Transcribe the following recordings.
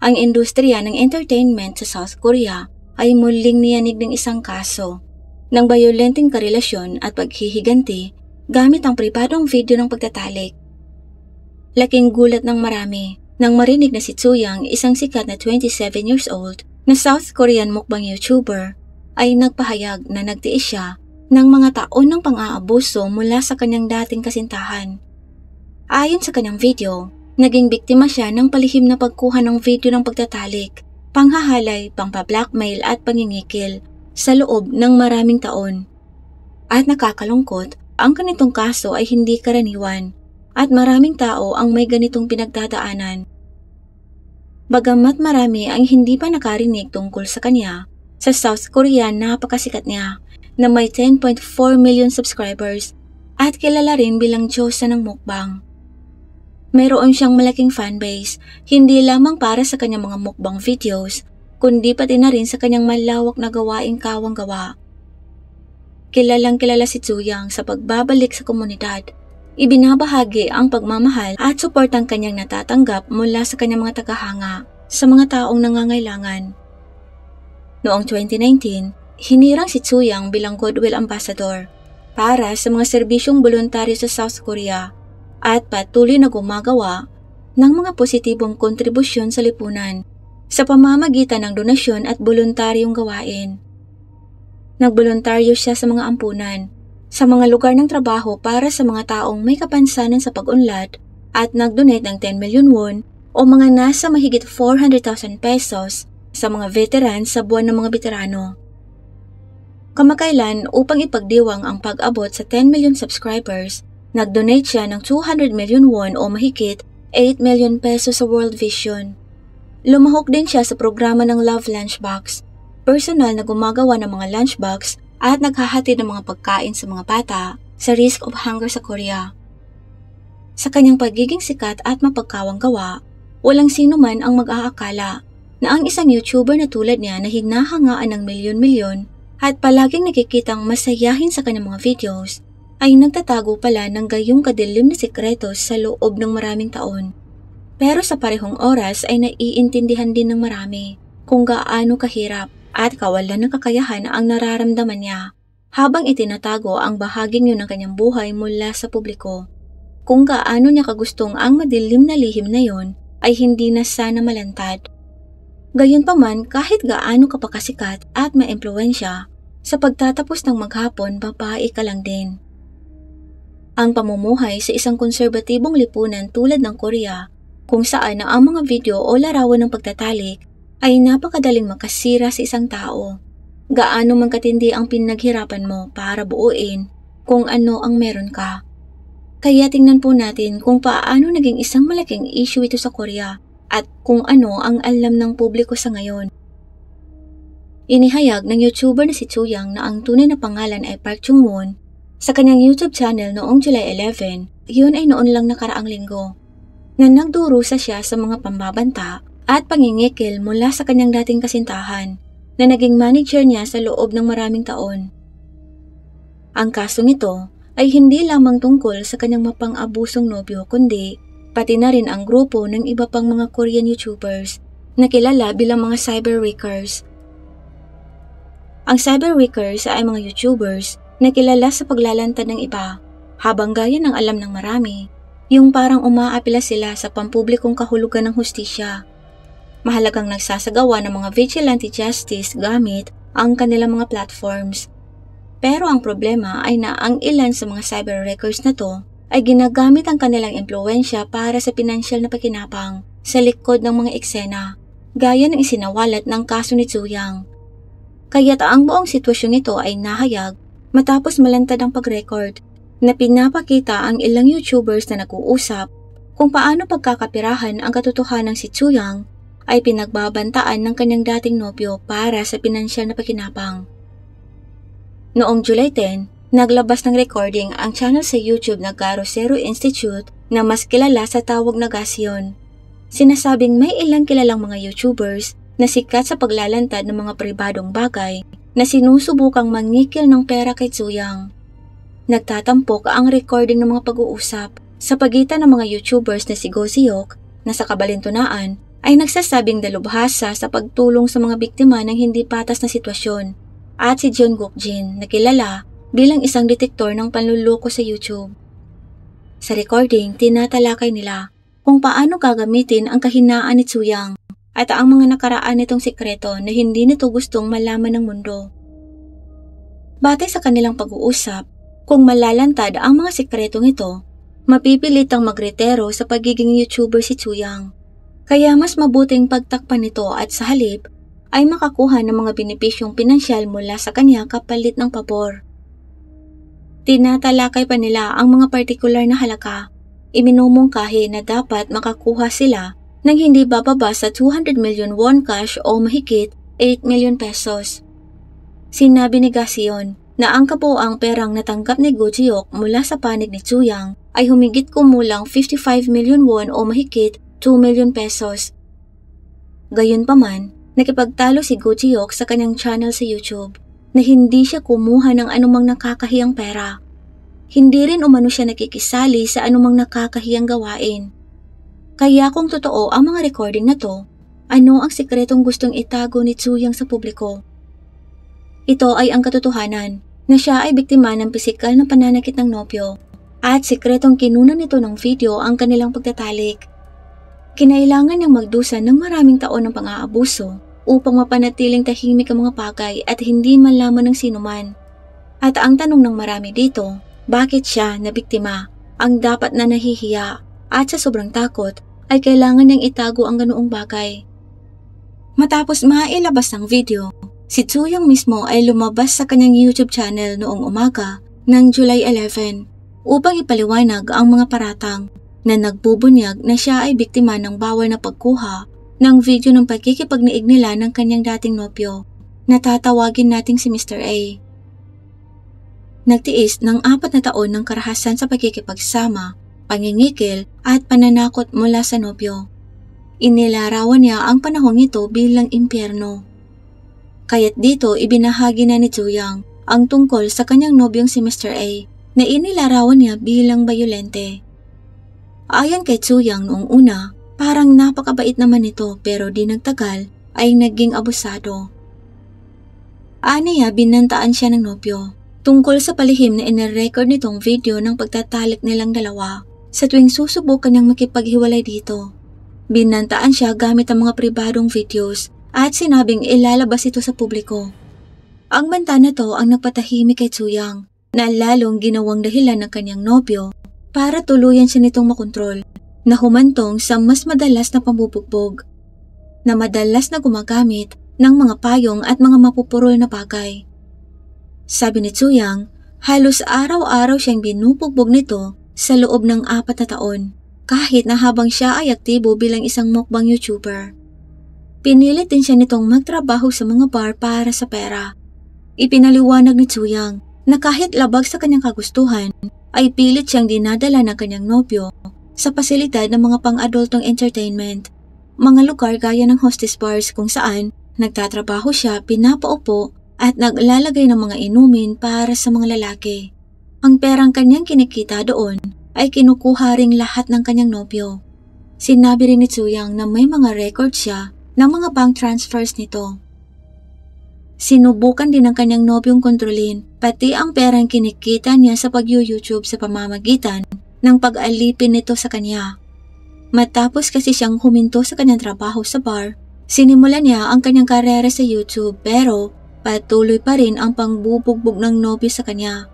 Ang industriya ng entertainment sa South Korea ay muling niyanig ng isang kaso ng bayolenteng karelasyon at paghihiganti gamit ang pribadong video ng pagtatalik. Laking gulat ng marami nang marinig na si Tzu-yang, isang sikat na 27 years old na South Korean mukbang YouTuber, ay nagpahayag na nagtiis siya ng mga taon ng pang-aabuso mula sa kanyang dating kasintahan. Ayon sa kanyang video, naging biktima siya ng palihim na pagkuha ng video ng pagtatalik, panghahalay, pangpa-blackmail at pangingikil sa loob ng maraming taon. At nakakalungkot, ang ganitong kaso ay hindi karaniwan at maraming tao ang may ganitong pinagdadaanan. Bagamat marami ang hindi pa nakarinig tungkol sa kanya, sa South Korea napakasikat niya na may 10.4 million subscribers at kilala rin bilang Diyosa ng mukbang. Mayroon siyang malaking fanbase, hindi lamang para sa kanyang mga mukbang videos, kundi pati na rin sa kanyang malawak na gawaing kawang-gawa. Kilalang kilala si Tzu-yang sa pagbabalik sa komunidad. Ibinabahagi ang pagmamahal at suportang kanyang natatanggap mula sa kanyang mga tagahanga sa mga taong nangangailangan. Noong 2019, hinirang si Tzu-yang bilang Goodwill Ambassador para sa mga serbisyong voluntaryo sa South Korea at patuloy na gumagawa ng mga positibong kontribusyon sa lipunan sa pamamagitan ng donasyon at voluntaryong gawain. Nagboluntaryo siya sa mga ampunan, sa mga lugar ng trabaho para sa mga taong may kapansanan sa pag-unlad at nag-donate ng 10 million won o mga nasa mahigit 400,000 pesos sa mga veteran sa buwan ng mga veterano. Kamakailan, upang ipagdiwang ang pag-abot sa 10 million subscribers, nag-donate siya ng 200 million won o mahigit 8 million pesos sa World Vision. Lumahok din siya sa programa ng Love Lunchbox, personal na gumagawa ng mga lunchbox at naghahatid ng mga pagkain sa mga bata sa risk of hunger sa Korea. Sa kanyang pagiging sikat at mapagkawang gawa, walang sino man ang mag-aakala na ang isang YouTuber na tulad niya na hinahangaan ng milyon-milyon at palaging nakikitang masayahin sa kanyang mga videos ay nagtatago pala ng gayong kadilim na sikretos sa loob ng maraming taon. Pero sa parehong oras ay naiintindihan din ng marami kung gaano kahirap at kawalan ng kakayahan ang nararamdaman niya habang itinatago ang bahaging yun ng kanyang buhay mula sa publiko. Kung gaano niya kagustong ang madilim na lihim na yon ay hindi na sana malantad. Gayunpaman, kahit gaano ka pa kasikat at maimpluwensya, sa pagtatapos ng maghapon, babae ka lang din. Ang pamumuhay sa isang konserbatibong lipunan tulad ng Korea, kung saan ang mga video o larawan ng pagtatalik ay napakadaling makasira sa isang tao. Gaano man katindi ang pinaghirapan mo para buuin kung ano ang meron ka. Kaya tingnan po natin kung paano naging isang malaking issue ito sa Korea at kung ano ang alam ng publiko sa ngayon. Inihayag ng YouTuber na si Tzu-yang na ang tunay na pangalan ay Park Chung-won sa kanyang YouTube channel noong July 11, yun ay noon lang nakaraang linggo, na nagdurusa siya sa mga pambabanta at pangingikil mula sa kanyang dating kasintahan na naging manager niya sa loob ng maraming taon. Ang kasong ito ay hindi lamang tungkol sa kanyang mapang-abusong nobyo kundi pati na rin ang grupo ng iba pang mga Korean YouTubers na kilala bilang mga cyberwreckers. Ang cyberwreckers ay mga YouTubers na kilala sa paglalantad ng iba habang gaya ng alam ng marami, yung parang umaapila sila sa pampublikong kahulugan ng hustisya. Mahalagang nagsasagawa ng mga vigilante justice gamit ang kanilang mga platforms. Pero ang problema ay na ang ilan sa mga cyberwreckers na to ay ginagamit ang kanilang impluwensya para sa pinansyal na pakinabang sa likod ng mga eksena, gaya ng isinawalat ng kaso ni Tzu-yang. Kaya't ang buong sitwasyong ito ay nahayag matapos malantad ang pag-record na pinapakita ang ilang YouTubers na nag-uusap kung paano pagkakapirahan ang katotohanang si Tzu-yang ay pinagbabantaan ng kanyang dating nobyo para sa pinansyal na pakinabang. Noong July 10, naglabas ng recording ang channel sa YouTube na Garo Zero Institute na mas kilala sa tawag na Gasyon. Sinasabing may ilang kilalang mga YouTubers na sikat sa paglalantad ng mga pribadong bagay na sinusubukang mangikil ng pera kay Tzu-yang. Nagtatampok ang recording ng mga pag-uusap sa pagitan ng mga YouTubers na si Go Seok na sa kabalintunaan ay nagsasabing dalubhasa sa pagtulong sa mga biktima ng hindi patas na sitwasyon at si John Gokjin na kilala bilang isang detektor ng panluloko sa YouTube. Sa recording, tinatalakay nila kung paano gagamitin ang kahinaan ni Tsuyang at ang mga nakaraan nitong sikreto na hindi nito gustong malaman ng mundo. Batay sa kanilang pag-uusap, kung malalantad ang mga sikretong ito, mapipilitang magretero sa pagiging YouTuber si Tsuyang. Kaya mas mabuting pagtakpan nito at sa halip ay makakuha ng mga benepisyong pinansyal mula sa kanya kapalit ng pabor. Tinatalakay pa nila ang mga partikular na halaga. Iminumungkahi na dapat makakuha sila ng hindi bababa sa 200 million won cash o mahigit 8 million pesos. Sinabi ni Gasion na ang kabuoang perang natanggap ni Go Ji-ok mula sa panig ni Tsuyang ay humigit kumulang 55 million won o mahigit 2 million pesos. Gayunpaman, nakipagtalo si Go Ji-ok sa kanyang channel sa YouTube na hindi siya kumuha ng anumang nakakahiyang pera. Hindi rin umano siya nakikisali sa anumang nakakahiyang gawain. Kaya kung totoo ang mga recording na to, ano ang sikretong gustong itago ni Tsuyang sa publiko? Ito ay ang katotohanan na siya ay biktima ng pisikal na pananakit ng nobyo at sikretong kinunan nito ng video ang kanilang pagtatalik. Kinailangan niyang magdusa ng maraming taon ng pang-aabuso upang mapanatiling tahimik ang mga bagay at hindi malaman ng sinuman. At ang tanong ng marami dito, bakit siya na biktima ang dapat na nahihiya at sa sobrang takot ay kailangan niyang itago ang ganoong bagay? Matapos mailabas ang video, si Tsuyang mismo ay lumabas sa kanyang YouTube channel noong umaga ng July 11 upang ipaliwanag ang mga paratang na nagbubunyag na siya ay biktima ng bawal na pagkuha ng video ng pagkikipagniig nila ng kanyang dating nobyo na tatawagin nating si Mr. A. Nagtiis ng 4 na taon ng karahasan sa pagkikipagsama, pangingikil at pananakot mula sa nobyo. Inilarawan niya ang panahong ito bilang impyerno. Kaya't dito ibinahagi na ni Tsuyang ang tungkol sa kanyang nobyong si Mr. A na inilarawan niya bilang bayolente. Ayon kay Tsuyang noong una, parang napakabait naman ito pero di nagtagal ay naging abusado. Aniya binantaan siya ng nobyo tungkol sa palihim na inirecord nitong video ng pagtatalik nilang dalawa sa tuwing susubukan niyang makipaghiwalay dito. Binantaan siya gamit ang mga pribadong videos at sinabing ilalabas ito sa publiko. Ang banta na to ang nagpatahimik kay Tsuyang na lalong ginawang dahilan ng kanyang nobyo para tuluyan siya nitong makontrol na humantong sa mas madalas na pambubugbog na madalas na gumagamit ng mga payong at mga mapupurol na bagay. Sabi ni Tsuyang, halos araw-araw siyang binubugbog nito sa loob ng 4 na taon kahit na habang siya ay aktibo bilang isang mukbang YouTuber. Pinilit din siya nitong magtrabaho sa mga bar para sa pera. Ipinaliwanag ni Tsuyang na kahit labag sa kanyang kagustuhan ay pilit siyang dinadala ng kanyang nobyo sa pasilidad ng mga pang-adultong entertainment, mga lugar gaya ng hostess bars kung saan nagtatrabaho siya, pinapaupo at naglalagay ng mga inumin para sa mga lalaki. Ang perang kanyang kinikita doon ay kinukuha ring lahat ng kanyang nobyo. Sinabi rin ni Tsuyang na may mga record siya ng mga bank transfers nito. Sinubukan din ng kanyang nobyong kontrolin pati ang perang kinikita niya sa pag-YouTube sa pamamagitan ng pag-alipin nito sa kanya. Matapos kasi siyang huminto sa kanyang trabaho sa bar, sinimulan niya ang kanyang karera sa YouTube pero patuloy pa rin ang pangbubugbog ng nobyo sa kanya.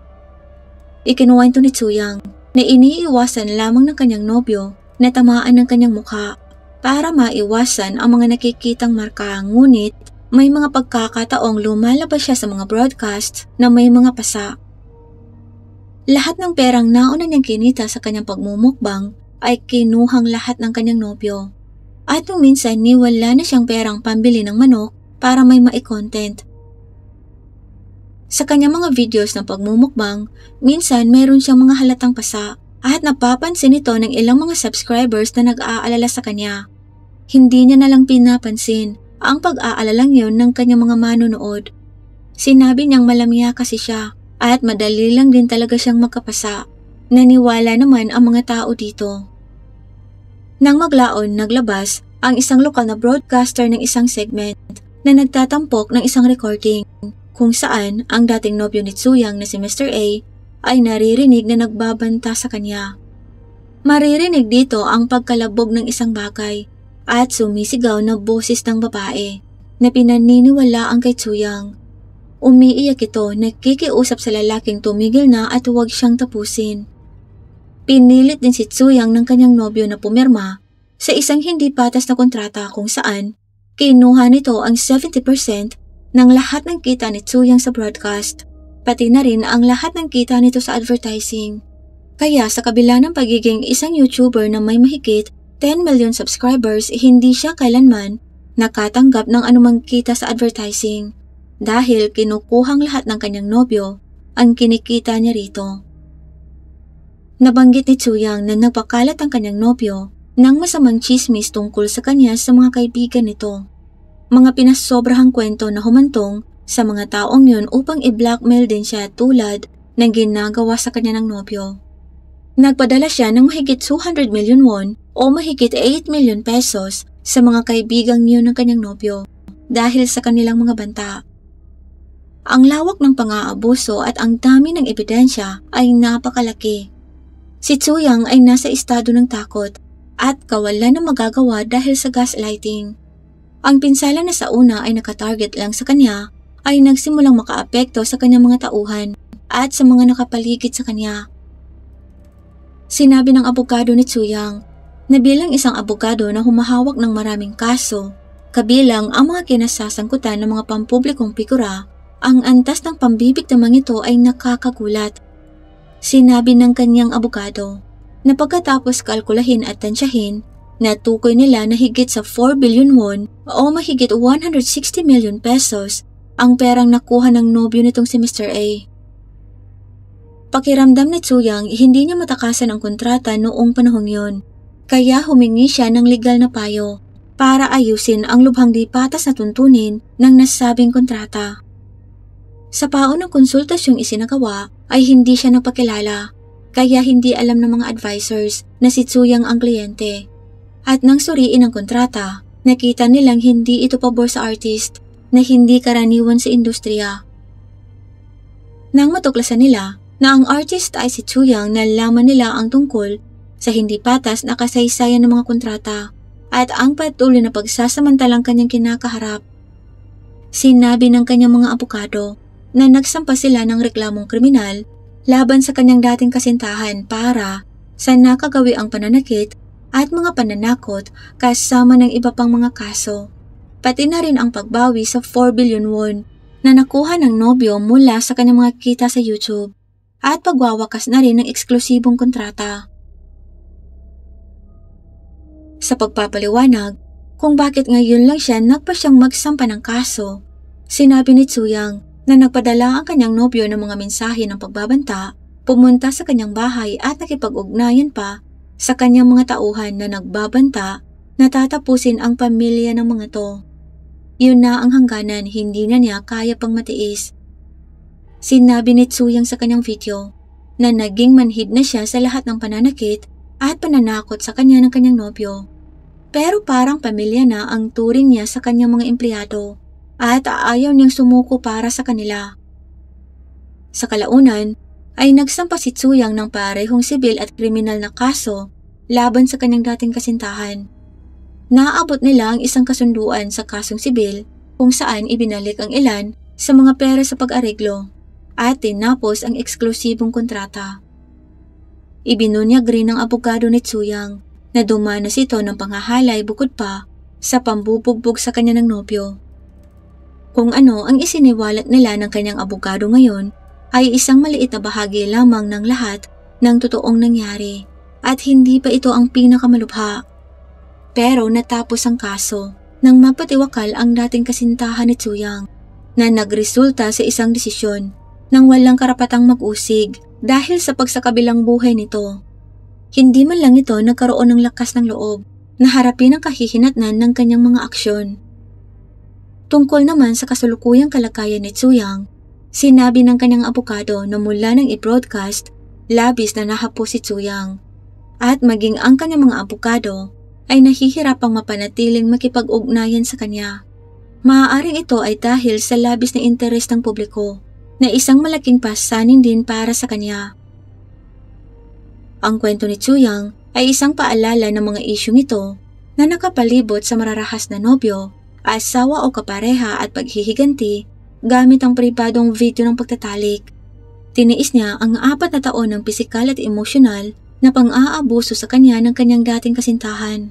Ikinuwento ni Tsuyang na iniiwasan lamang ng kanyang nobyo na tamaan ng kanyang mukha para maiwasan ang mga nakikitang marka, ngunit may mga pagkakataong lumalabas siya sa mga broadcasts na may mga pasa. Lahat ng perang nauna niyang kinita sa kanyang pagmumukbang ay kinuhang lahat ng kanyang nobyo. At nung minsan niwala na siyang perang pambili ng manok para may mai-content. Sa kanyang mga videos ng pagmumukbang, minsan mayroon siyang mga halatang pasa at napapansin ito ng ilang mga subscribers na nag-aalala sa kanya. Hindi niya nalang pinapansin ang pag-aalalang yon ng kanyang mga manonood. Sinabi niyang malamya kasi siya at madali lang din talaga siyang magkapasa. Naniwala naman ang mga tao dito. Nang maglaon naglabas ang isang lokal na broadcaster ng isang segment na nagtatampok ng isang recording kung saan ang dating nobyo ni Tsuyang na si Mr. A ay naririnig na nagbabanta sa kanya. Maririnig dito ang pagkalabog ng isang bagay at sumisigaw na boses ng babae na pinaniniwala ang kay Tsuyang. Umiiyak ito, nakikiusap sa lalaking tumigil na at huwag siyang tapusin. Pinilit din si Tsuyang ng kanyang nobyo na pumirma sa isang hindi patas na kontrata kung saan kinuha nito ang 70% ng lahat ng kita ni Tsuyang sa broadcast, pati na rin ang lahat ng kita nito sa advertising. Kaya sa kabila ng pagiging isang YouTuber na may mahigit 10 million subscribers, hindi siya kailanman nakatanggap ng anumang kita sa advertising dahil kinukuhang lahat ng kanyang nobyo ang kinikita niya rito. Nabanggit ni Tsuyang na nagpakalat ang kanyang nobyo ng masamang chismis tungkol sa kanya sa mga kaibigan nito. Mga pinasobrahang kwento na humantong sa mga taong yun upang i-blackmail din siya tulad ng ginagawa sa kanya ng nobyo. Nagpadala siya ng mahigit 200 million won o mahigit 8 million pesos sa mga kaibigang yun ng kanyang nobyo dahil sa kanilang mga banta. Ang lawak ng pang-aabuso at ang dami ng ebidensya ay napakalaki. Si Tsuyang ay nasa estado ng takot at kawalan ng magagawa dahil sa gaslighting. Ang pinsala na sa una ay nakatarget lang sa kanya ay nagsimulang makaapekto sa kanyang mga tauhan at sa mga nakapaligid sa kanya. Sinabi ng abogado ni Tsuyang na bilang isang abogado na humahawak ng maraming kaso, kabilang ang mga kinasasangkutan ng mga pampublikong figura, ang antas ng pambibiktimang ito ay nakakagulat. Sinabi ng kanyang abogado na pagkatapos kalkulahin at tansyahin, natukoy nila na higit sa 4 billion won o mahigit 160 million pesos ang perang nakuha ng nobyo nitong si Mr. A. Pakiramdam ni Tsuyang hindi niya matakasan ang kontrata noong panahong yon, kaya humingi siya ng legal na payo para ayusin ang lubhang di patas na tuntunin ng nasabing kontrata. Sa paon ng konsultasyong isinagawa ay hindi siya nagpakilala, kaya hindi alam ng mga advisors na si Tsuyang ang kliyente. At nang suriin ang kontrata, nakita nilang hindi ito pabor sa artist na hindi karaniwan sa industriya. Nang matuklasan nila na ang artist ay si Tsuyang, nalaman nila ang tungkol sa hindi patas na kasaysayan ng mga kontrata at ang patuloy na pagsasamantalang kanyang kinakaharap. Sinabi ng kanyang mga abogado na nagsampa sila ng reklamong kriminal laban sa kanyang dating kasintahan para sa nakagawi ang pananakit at mga pananakot kasama ng iba pang mga kaso, pati na rin ang pagbawi sa 4 billion won na nakuha ng nobyo mula sa kanyang mga kita sa YouTube at pagwawakas na rin ng eksklusibong kontrata. Sa pagpapaliwanag kung bakit ngayon lang siya nagpasyang magsampa ng kaso, sinabi ni Tsuyang na nagpadala ang kanyang nobyo ng mga mensahe ng pagbabanta, pumunta sa kanyang bahay at nakipag-ugnayan pa sa kanyang mga tauhan na nagbabanta na tatapusin ang pamilya ng mga to. Yun na ang hangganan, hindi na niya kaya pang matiis. Sinabi ni Tsuyang sa kanyang video na naging manhid na siya sa lahat ng pananakit at pananakot sa kanya ng kanyang nobyo. Pero parang pamilya na ang turing niya sa kanyang mga empleyado at ayaw niyang sumuko para sa kanila. Sa kalaunan ay nagsampa si Tsuyang ng parehong sibil at kriminal na kaso laban sa kanyang dating kasintahan. Naabot nila ang isang kasunduan sa kasong sibil kung saan ibinalik ang ilan sa mga pera sa pag-areglo at tinapos ang eksklusibong kontrata. Ibinunyag rin ng abogado ni Tsuyang na dumanas ito ng panghahalay bukod pa sa pambubugbog sa kanya ng nobyo. Kung ano ang isiniwalat nila ng kanyang abogado ngayon ay isang maliit na bahagi lamang ng lahat ng totoong nangyari at hindi pa ito ang pinakamalubha. Pero natapos ang kaso nang mapatiwakal ang dating kasintahan ni Tsuyang na nagresulta sa isang desisyon nang walang karapatang mag-usig dahil sa pagsakabilang buhay nito. Hindi man lang ito nagkaroon ng lakas ng loob na harapin ang kahihinatnan ng kanyang mga aksyon. Tungkol naman sa kasalukuyang kalagayan ni Tsuyang, sinabi ng kanyang abogado na mula nang i-broadcast, labis na nahapo si Tsuyang at maging ang kanyang mga abogado ay nahihirapang mapanatiling makipag-ugnayan sa kanya. Maaaring ito ay dahil sa labis na interes ng publiko na isang malaking pasanin din para sa kanya. Ang kwento ni Chuyang ay isang paalala ng mga isyung ito na nakapalibot sa mararahas na nobyo, asawa o kapareha at paghihiganti gamit ang pribadong video ng pagtatalik. Tiniis niya ang 4 na taon ng pisikal at emosyonal na pang-aabuso sa kanya ng kanyang dating kasintahan.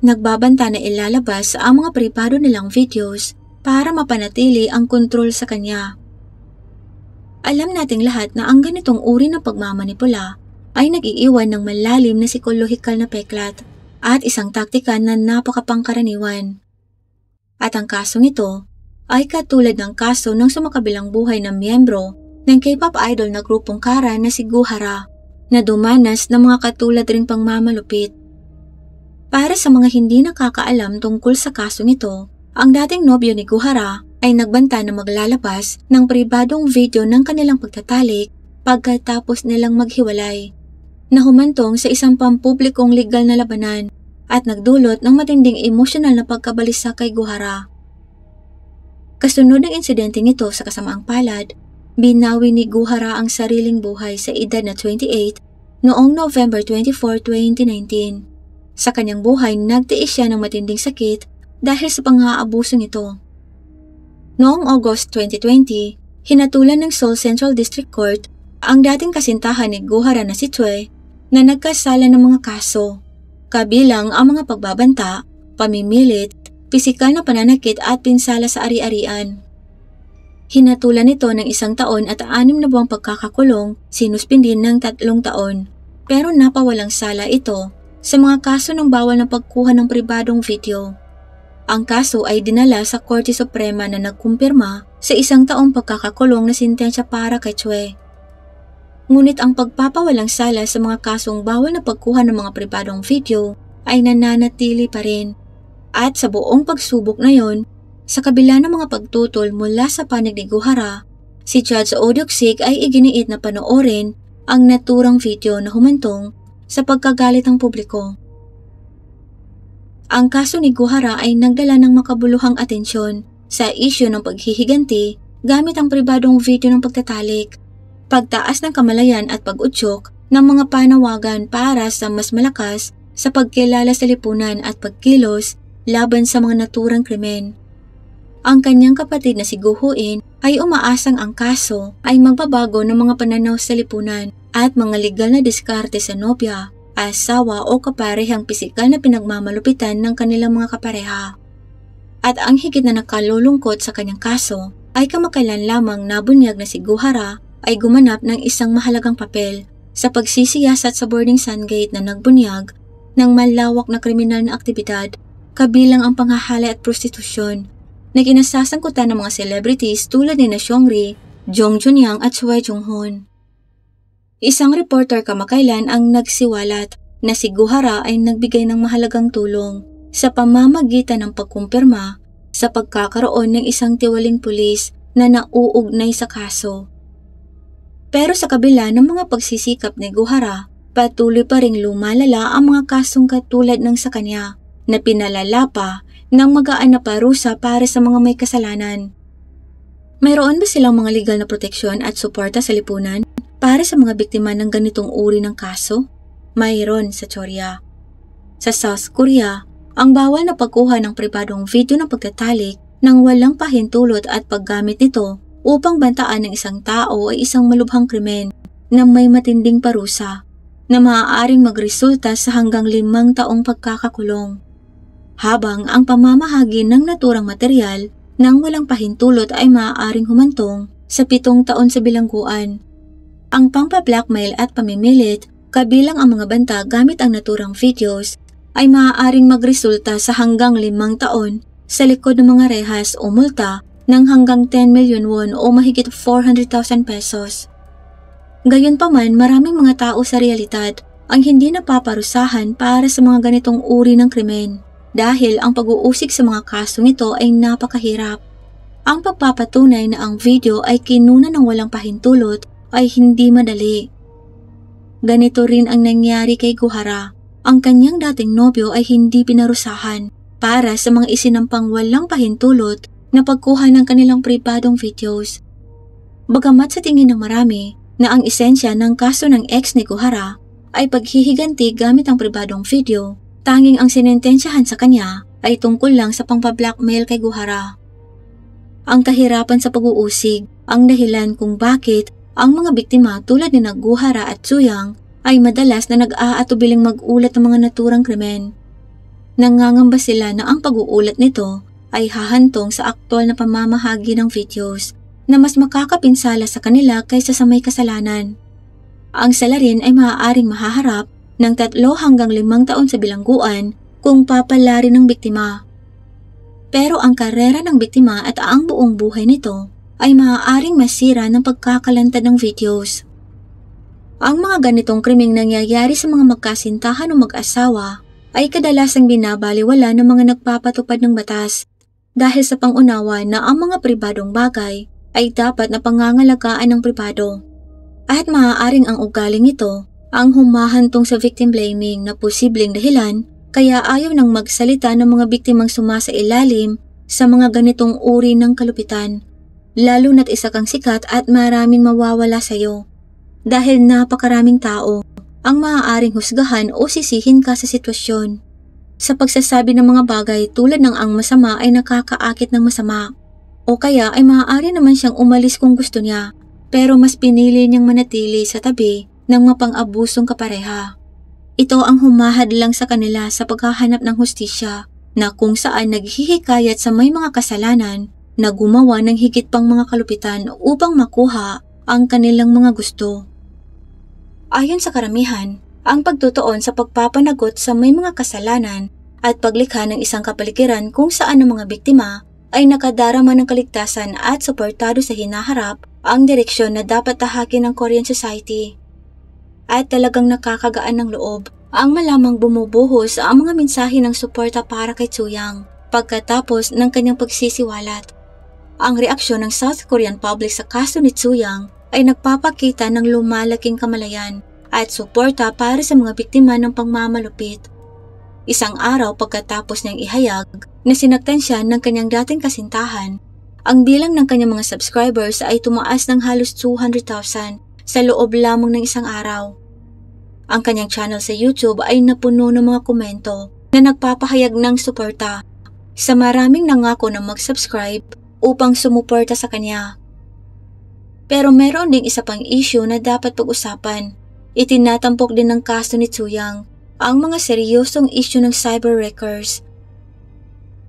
Nagbabanta na ilalabas ang mga pribado nilang videos para mapanatili ang kontrol sa kanya. Alam nating lahat na ang ganitong uri ng pagmamanipula ay nag-iiwan ng malalim na psikolohikal na peklat at isang taktika na napakapangkaraniwan. At ang kasong ito ay katulad ng kaso ng sumakabilang buhay na miyembro ng K-pop idol na grupong Kara na si Guhara na dumanas ng mga katulad ring pangmamalupit. Para sa mga hindi nakakaalam tungkol sa kasong ito, ang dating nobyo ni Guhara ay nagbanta na maglalabas ng pribadong video ng kanilang pagtatalik pagkatapos nilang maghiwalay, na humantong sa isang pampublikong legal na labanan at nagdulot ng matinding emosyonal na pagkabalisa kay Guhara. Kasunod ng insidenteng ito sa kasamaang palad, binawi ni Guhara ang sariling buhay sa edad na 28 noong November 24, 2019. Sa kanyang buhay, nagtiis siya ng matinding sakit dahil sa pang-aabusong ito. Noong August 2020, hinatulan ng Seoul Central District Court ang dating kasintahan ni Guhara na si Choi na nagkasala ng mga kaso, kabilang ang mga pagbabanta, pamimilit, pisikal na pananakit at pinsala sa ari-arian. Hinatulan ito ng 1 taon at 6 na buwang pagkakakulong, sinuspindin ng 3 taon, pero napawalang sala ito sa mga kaso ng bawal na pagkuha ng pribadong video. Ang kaso ay dinala sa Korte Suprema na nagkumpirma sa 1 taong pagkakakulong na sentensya para kay Choi. Ngunit ang pagpapawalang sala sa mga kasong bawal na pagkuha ng mga pribadong video ay nananatili pa rin. At sa buong pagsubok na yon, sa kabila ng mga pagtutol mula sa panig ni Guhara, si Judge Oh Duksik ay iginiit na panoorin ang naturang video na humantong sa pagkagalit ng publiko. Ang kaso ni Guhara ay nagdala ng makabuluhang atensyon sa isyu ng paghihiganti gamit ang pribadong video ng pagtatalik, pagtaas ng kamalayan at pag-utyok ng mga panawagan para sa mas malakas sa pagkilala sa lipunan at pagkilos laban sa mga naturang krimen. Ang kanyang kapatid na si Go Woo-in ay umaasang ang kaso ay magbabago ng mga pananaw sa lipunan at mga legal na diskarte sa nobya, asawa o kaparehang pisikal na pinagmamalupitan ng kanilang mga kapareha. At ang higit na nakalulungkot sa kanyang kaso ay kamakailan lamang nabunyag na si Guhara ay gumanap ng isang mahalagang papel sa pagsisiyasat sa boarding Sungate na nagbunyag ng malawak na kriminal na aktibidad kabilang ang panghahalay at prostitusyon na kinasasangkutan ng mga celebrities tulad ni na Seungri, Jong Junyang at Choi Jong-hoon. Isang reporter kamakailan ang nagsiwalat na si Guhara ay nagbigay ng mahalagang tulong sa pamamagitan ng pagkumpirma sa pagkakaroon ng isang tiwaling pulis na nauugnay sa kaso. Pero sa kabila ng mga pagsisikap ni Guhara, patuloy pa ring lumalala ang mga kasong katulad ng sa kanya na pinalala pa ng magaan na parusa para sa mga may kasalanan. Mayroon ba silang mga legal na proteksyon at suporta sa lipunan para sa mga biktima ng ganitong uri ng kaso? Mayroon sa Chorea. Sa South Korea, ang bawal na pagkuha ng pribadong video ng pagtatalik nang walang pahintulot at paggamit nito upang bantaan ng isang tao ay isang malubhang krimen na may matinding parusa na maaaring magresulta sa hanggang 5 taong pagkakakulong. Habang ang pamamahagi ng naturang material nang walang pahintulot ay maaaring humantong sa 7 taon sa bilangguan. Ang pangpa-blackmail at pamimilit kabilang ang mga banta gamit ang naturang videos ay maaaring magresulta sa hanggang 5 taon sa likod ng mga rehas o multa ng hanggang 10 million won o mahigit 400,000 pesos. Gayunpaman, maraming mga tao sa realidad ang hindi napaparusahan para sa mga ganitong uri ng krimen dahil ang pag-uusig sa mga kasong ito ay napakahirap. Ang pagpapatunay na ang video ay kinuna ng walang pahintulot ay hindi madali. Ganito rin ang nangyari kay Guhara. ang kanyang dating nobyo ay hindi pinarusahan para sa mga isinampang walang pahintulot na pagkuha ng kanilang pribadong videos. Bagamat sa tingin ng marami na ang esensya ng kaso ng ex ni Kuhara ay paghihiganti gamit ang pribadong video, tanging ang sinentensyahan sa kanya ay tungkol lang sa pangpa-blackmail kay Kuhara. Ang kahirapan sa pag-uusig ang dahilan kung bakit ang mga biktima tulad ni Kuhara at Suyang ay madalas na nag-aatubiling mag-ulat ng mga naturang krimen. Nangangamba sila na ang pag-uulat nito ay hahantong sa aktwal na pamamahagi ng videos na mas makakapinsala sa kanila kaysa sa may kasalanan. Ang sala rin ay maaaring mahaharap ng 3 hanggang 5 taon sa bilangguan kung papalari ng biktima. Pero ang karera ng biktima at ang buong buhay nito ay maaaring masira ng pagkakalantad ng videos. Ang mga ganitong krimeng nangyayari sa mga magkasintahan o mag-asawa ay kadalasang binabaliwala ng mga nagpapatupad ng batas dahil sa pangunawa na ang mga pribadong bagay ay dapat na pangangalagaan ng pribado. At maaaring ang ugaling ito ang humahantong sa victim blaming na posibleng dahilan kaya ayaw nang magsalita ng mga biktimang sumasailalim sa mga ganitong uri ng kalupitan, lalo na't isa kang sikat at maraming mawawala sa iyo. Dahil napakaraming tao ang maaaring husgahan o sisihin ka sa sitwasyon sa pagsasabi ng mga bagay tulad ng ang masama ay nakakaakit ng masama. O kaya ay maaari naman siyang umalis kung gusto niya, pero mas pinili niyang manatili sa tabi ng mapang-abusong kapareha. Ito ang humahad lang sa kanila sa paghahanap ng hustisya na kung saan naghihikayat sa may mga kasalanan na gumawa ng higit pang mga kalupitan upang makuha ang kanilang mga gusto. Ayon sa karamihan, ang pagtutuon sa pagpapanagot sa may mga kasalanan at paglikha ng isang kapaligiran kung saan ang mga biktima ay nakadarama ng kaligtasan at suportado sa hinaharap ang direksyon na dapat tahakin ng Korean society. At talagang nakakagaan ng loob ang malamang bumubuhos ang mga mensahe ng suporta para kay Suyang pagkatapos ng kanyang pagsisiwalat. Ang reaksyon ng South Korean public sa kaso ni Suyang ay nagpapakita ng lumalaking kamalayan at suporta para sa mga biktima ng pangmamalupit. Isang araw pagkatapos niyang ihayag na sinaktan siya ng kanyang dating kasintahan, ang bilang ng kanyang mga subscribers ay tumaas ng halos 200,000 sa loob lamang ng isang araw. Ang kanyang channel sa YouTube ay napuno ng mga komento na nagpapahayag ng suporta sa maraming nangako na mag-subscribe upang sumuporta sa kanya. Pero meron ding isa pang issue na dapat pag-usapan. Itinatampok din ng kaso ni Suyang ang mga seryosong issue ng cyber wreckers.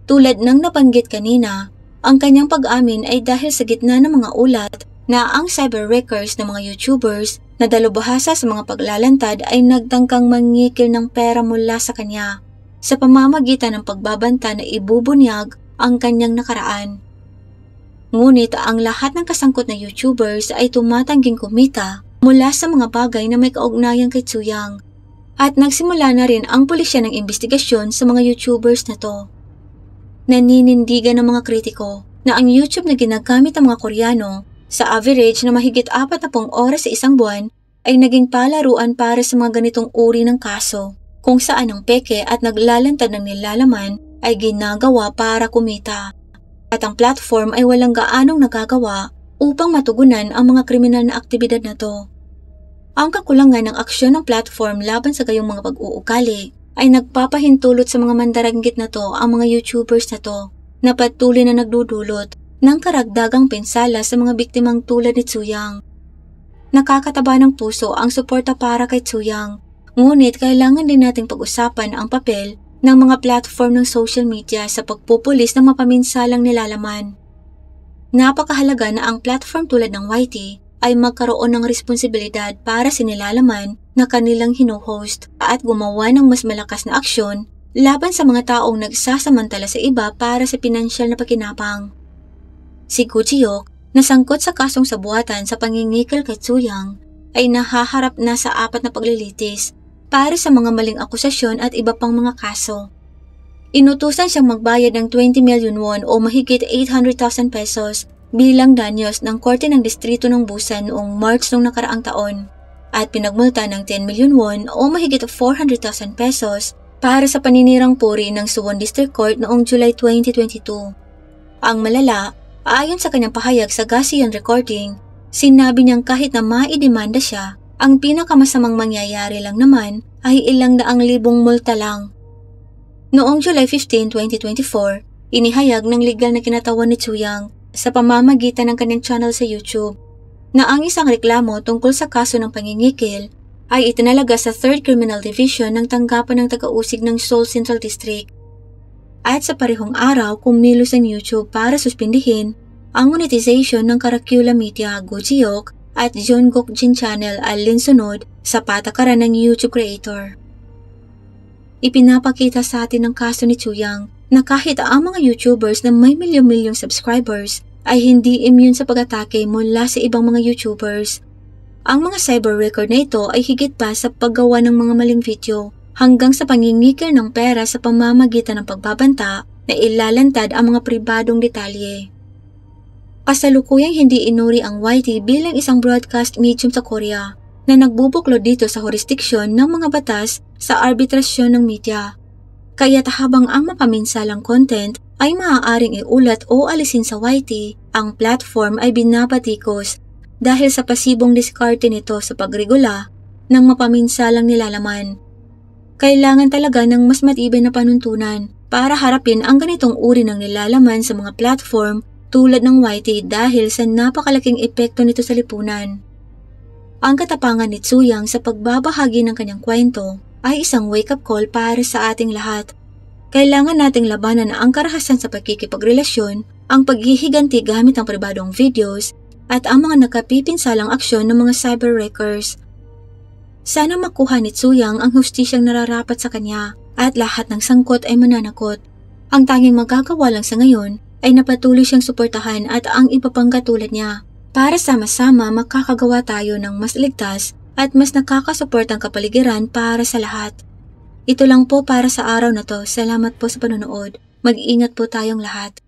Tulad ng nabanggit kanina, ang kanyang pag-amin ay dahil sa gitna ng mga ulat na ang cyber wreckers ng mga YouTubers na dalubhasa sa mga paglalantad ay nagtangkang mangikil ng pera mula sa kanya sa pamamagitan ng pagbabanta na ibubunyag ang kanyang nakaraan. Ngunit ang lahat ng kasangkot na YouTubers ay tumatangging kumita mula sa mga bagay na may kaugnayan kay Suyang at nagsimula na rin ang pulisya ng investigasyon sa mga YouTubers na to. Naninindigan ng mga kritiko na ang YouTube na ginagamit ng mga Koreano sa average na mahigit 40 oras sa isang buwan ay naging palaruan para sa mga ganitong uri ng kaso kung saan ang peke at naglalantad ng nilalaman ay ginagawa para kumita. At ang platform ay walang gaanong nagagawa upang matugunan ang mga kriminal na aktibidad na to. Ang kakulangan ng aksyon ng platform laban sa gayong mga pag-uugali ay nagpapahintulot sa mga mandaranggit na to ang mga YouTubers na to na patuloy na nagdudulot ng karagdagang pinsala sa mga biktimang tulad ni Suyang. Nakakataba ng puso ang suporta para kay Suyang, ngunit kailangan din nating pag-usapan ang papel ng mga platform ng social media sa pagpupulis ng mapaminsalang nilalaman. Napakahalaga na ang platform tulad ng YT ay magkaroon ng responsibilidad para sa nilalaman na kanilang hino-host at gumawa ng mas malakas na aksyon laban sa mga taong nagsasamantala sa iba para sa pinansyal na pakinabang. Si Gu Ji-hyuk, na sangkot sa kasong sabuatan sa pangingikil kay Suyang, ay nahaharap na sa 4 na paglilitis para sa mga maling akusasyon at iba pang mga kaso. Inutusan siyang magbayad ng 20 million won o mahigit 800,000 pesos bilang danyos ng Korte ng Distrito ng Busan noong March ng nakaraang taon. at pinagmulta ng 10 million won o mahigit 400,000 pesos para sa paninirang puri ng Suwon District Court noong July 2022. Ang malala, ayon sa kanyang pahayag sa Gasiyan recording, sinabi niyang kahit na maidemanda siya, ang pinakamasamang mangyayari lang naman ay ilang daang libong multa lang. Noong July 15, 2024, inihayag ng legal na kinatawan ni Chuyang sa pamamagitan ng kanyang channel sa YouTube na ang isang reklamo tungkol sa kaso ng pangingikil ay itinalaga sa 3rd Criminal Division ng tanggapan ng taga-usig ng Seoul Central District. At sa parehong araw, kumilos ang YouTube para suspindihin ang monetization ng Karakula Media Gojiok at Jungkook Jin Channel alinsunod sa patakaran ng YouTube creator. Ipinapakita sa atin ng kaso ni Chuyang na kahit ang mga YouTubers na may milyong-milyong subscribers ay hindi immune sa pag-atake mula sa ibang mga YouTubers. Ang mga cyber record na ito ay higit pa sa paggawa ng mga maling video hanggang sa pangingikil ng pera sa pamamagitan ng pagbabanta na ilalantad ang mga pribadong detalye. Kasalukuyang hindi inuri ang YT bilang isang broadcast medium sa Korea na nagbubuklod dito sa jurisdiksyon ng mga batas sa arbitrasyon ng media. Kaya't habang ang mapaminsalang content ay maaaring iulat o alisin sa YT, ang platform ay binabatikos dahil sa pasibong diskarte nito sa pagregula ng mapaminsalang nilalaman. Kailangan talaga ng mas matibay na panuntunan para harapin ang ganitong uri ng nilalaman sa mga platform tulad ng YT dahil sa napakalaking epekto nito sa lipunan. Ang katapangan ni Chuyang sa pagbabahagi ng kanyang kwento ay isang wake-up call para sa ating lahat. Kailangan nating labanan ang karahasan sa pagkikipagrelasyon, ang paghihiganti gamit ang pribadong videos, at ang mga nakapipinsalang aksyon ng mga cyber wreckers. Sana makuha ni Chuyang ang hustisyang nararapat sa kanya at lahat ng sangkot ay mananakot. Ang tanging magagawa lang sa ngayon ay napatuloy siyang suportahan at ang iba pang katulad niya para sama-sama makakagawa tayo ng mas ligtas at mas nakakasuportang kapaligiran para sa lahat. Ito lang po para sa araw na to. Salamat po sa panonood. Mag-ingat po tayong lahat.